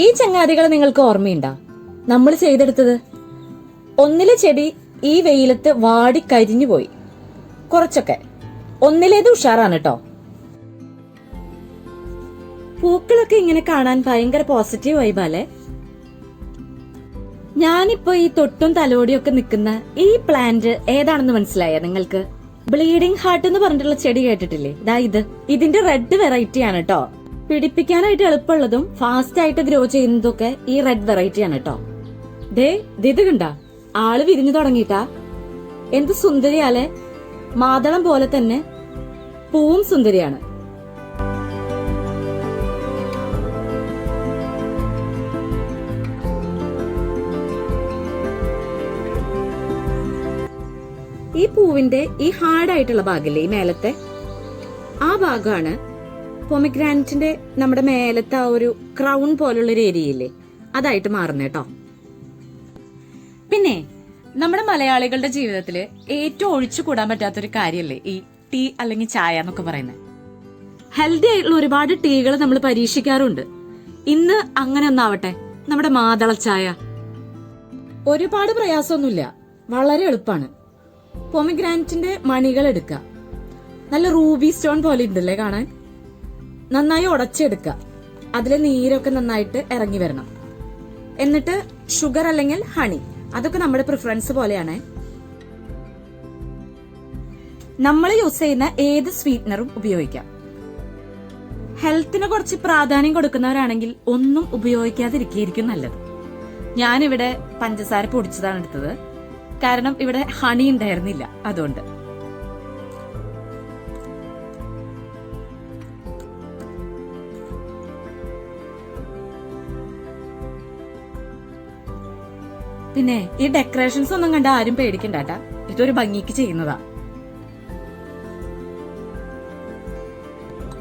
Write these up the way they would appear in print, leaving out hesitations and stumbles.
ഈ ചങ്ങാതികളെ നിങ്ങൾക്ക് ഓർമ്മയുണ്ടോ നമ്മൾ ചെയ്തെടുത്തത്? ഒന്നിലെ ചെടി ഈ വെയിലത്ത് വാടി കരിഞ്ഞു പോയി, കുറച്ചൊക്കെ. ഒന്നിലേത് ഉഷാറാണ് കേട്ടോ. പൂക്കളൊക്കെ ഇങ്ങനെ കാണാൻ ഭയങ്കര പോസിറ്റീവ് വൈബാലേ. ഞാനിപ്പോ ഈ തൊട്ടും തലോടിയും ഒക്കെ നിൽക്കുന്ന ഈ പ്ലാന്റ് ഏതാണെന്ന് മനസ്സിലായ നിങ്ങൾക്ക്? ബ്ലീഡിംഗ് ഹാർട്ട് എന്ന് പറഞ്ഞിട്ടുള്ള ചെടി കേട്ടിട്ടില്ലേ? ദാ ഇതിന്റെ റെഡ് വെറൈറ്റി ആണ് കേട്ടോ. പിടിപ്പിക്കാനായിട്ട് എളുപ്പമുള്ളതും ഫാസ്റ്റ് ആയിട്ട് ഗ്രോ ചെയ്യുന്നതൊക്കെ ഈ റെഡ് വെറൈറ്റി ആണ് കേട്ടോ. ഇത് കണ്ട ആള് വിരിഞ്ഞു തുടങ്ങിയിട്ടാ. എന്ത് സുന്ദരിയാലേ. മാതളം പോലെ തന്നെ പൂവും സുന്ദരിയാണ്. ഈ പൂവിന്റെ ഈ ഹാർഡായിട്ടുള്ള ഭാഗല്ലേ, ഈ മേലത്തെ ആ ഭാഗമാണ് പൊമിഗ്രാനറ്റിന്റെ നമ്മുടെ മേലത്തെ ആ ഒരു ക്രൗൺ പോലുള്ള ഒരു ഏരിയയില്ലേ, അതായിട്ട് മാറുന്നത് കേട്ടോ. പിന്നെ നമ്മുടെ മലയാളികളുടെ ജീവിതത്തില് ഏറ്റവും ഒഴിച്ചു കൂടാൻ പറ്റാത്തൊരു കാര്യല്ലേ ഈ ടീ അല്ലെങ്കിൽ ചായ എന്നൊക്കെ പറയുന്നത്. ഹെൽത്തി ആയിട്ടുള്ള ഒരുപാട് ടീകൾ നമ്മൾ പരീക്ഷിക്കാറുണ്ട്. ഇന്ന് അങ്ങനെ ഒന്നാവട്ടെ, നമ്മുടെ മാതള ചായ. ഒരുപാട് പ്രയാസമൊന്നുമില്ല, വളരെ എളുപ്പമാണ്. പൊമിഗ്രാനറ്റിന്റെ മണികൾ എടുക്കുക. നല്ല റൂബി സ്റ്റോൺ പോലെ ഉണ്ടല്ലേ കാണാൻ. നന്നായി ഉടച്ചെടുക്കുക. അതിലെ നീരൊക്കെ നന്നായിട്ട് ഇറങ്ങി വരണം. എന്നിട്ട് ഷുഗർ അല്ലെങ്കിൽ ഹണി, അതൊക്കെ നമ്മുടെ പ്രിഫറൻസ് പോലെയാണ്. നമ്മൾ യൂസ് ചെയ്യുന്ന ഏത് സ്വീറ്റ്നറും ഉപയോഗിക്കാം. ഹെൽത്തിന് കുറച്ച് പ്രാധാന്യം കൊടുക്കുന്നവരാണെങ്കിൽ ഒന്നും ഉപയോഗിക്കാതിരിക്കുകയായിരിക്കും നല്ലത്. ഞാനിവിടെ പഞ്ചസാര പൊടിച്ചതാണ് എടുത്തത്, കാരണം ഇവിടെ ഹണി ഉണ്ടായിരുന്നില്ല, അതുകൊണ്ട്. പിന്നെ ഈ ഡെക്കറേഷൻസ് ഒന്നും കണ്ട ആരും പേടിക്കണ്ടാട്ടാ, ഇതൊരു ഭംഗിക്ക് ചെയ്യുന്നതാ.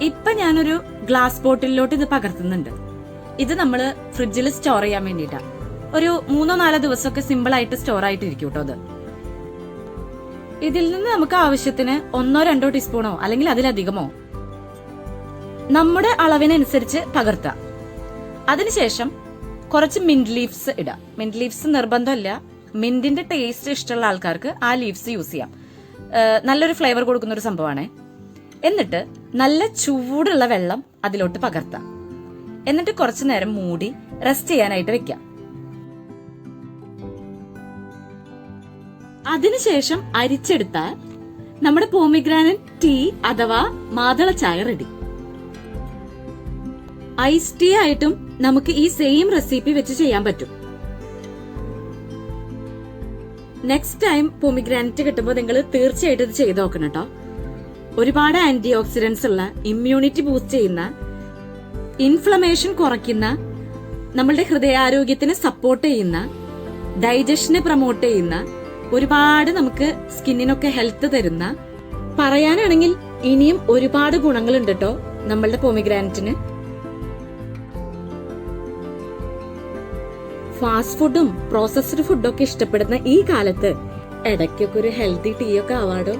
ഇപ്പൊ ഞാനൊരു ഗ്ലാസ് ബോട്ടിലോട്ട് ഇത് പകർത്തുന്നുണ്ട്. ഇത് നമ്മള് ഫ്രിഡ്ജിൽ സ്റ്റോർ ചെയ്യാൻ വേണ്ടിട്ടാ. ഒരു 3-4 ദിവസമൊക്കെ സിമ്പിൾ ആയിട്ട് സ്റ്റോർ ആയിട്ട് ഇരിക്കും കേട്ടോ. അത് ഇതിൽ നിന്ന് നമുക്ക് ആവശ്യത്തിന് 1-2 ടീസ്പൂണോ അല്ലെങ്കിൽ അതിലധികമോ നമ്മുടെ അളവിനനുസരിച്ച് പകർത്താം. അതിനുശേഷം കുറച്ച് മിന്റ് ലീവ്സ് ഇടാം. മിന്റ് ലീവ്സ് നിർബന്ധമല്ല, മിന്റിന്റെ ടേസ്റ്റ് ഇഷ്ടമുള്ള ആൾക്കാർക്ക് ആ ലീവ്സ് യൂസ് ചെയ്യാം. നല്ലൊരു ഫ്ലേവർ കൊടുക്കുന്ന ഒരു സംഭവമാണ്. എന്നിട്ട് നല്ല ചൂടുള്ള വെള്ളം അതിലോട്ട് പകർത്താം. എന്നിട്ട് കുറച്ചു നേരം മൂടി റെസ്റ്റ് ചെയ്യാനായിട്ട് വെക്കാം. അതിനുശേഷം അരിച്ചെടുത്താൽ നമ്മുടെ പോമിഗ്രാനറ്റ് ടീ അഥവാ മാതള ചായ റെഡി. ഐസ് ടീ ആയിട്ടും നമുക്ക് ഈ സെയിം റെസിപ്പി വെച്ച് ചെയ്യാൻ പറ്റും. നെക്സ്റ്റ് ടൈം പോമിഗ്രാനറ്റ് കിട്ടുമ്പോൾ നിങ്ങൾ തീർച്ചയായിട്ടും ഇത് ചെയ്ത് നോക്കണം കേട്ടോ. ഒരുപാട് ആന്റി ഓക്സിഡന്റ്സ് ഉള്ള, ഇമ്മ്യൂണിറ്റി ബൂസ്റ്റ് ചെയ്യുന്ന, ഇൻഫ്ലമേഷൻ കുറയ്ക്കുന്ന, നമ്മളുടെ ഹൃദയാരോഗ്യത്തിന് സപ്പോർട്ട് ചെയ്യുന്ന, ഡൈജഷനെ പ്രൊമോട്ട് ചെയ്യുന്ന, ഒരുപാട് നമുക്ക് സ്കിന്നിനൊക്കെ ഹെൽത്ത് തരുന്ന, പറയാനാണെങ്കിൽ ഇനിയും ഒരുപാട് ഗുണങ്ങളുണ്ട് കേട്ടോ നമ്മളുടെ പോമിഗ്രാനറ്റിന്. ഫാസ്റ്റ് ഫുഡും പ്രോസസ്ഡ് ഫുഡും ഒക്കെ ഇഷ്ടപ്പെടുന്ന ഈ കാലത്ത് ഇടയ്ക്കൊക്കെ ഒരു ഹെൽത്തി ടീ ഒക്കെ ആവാടോ.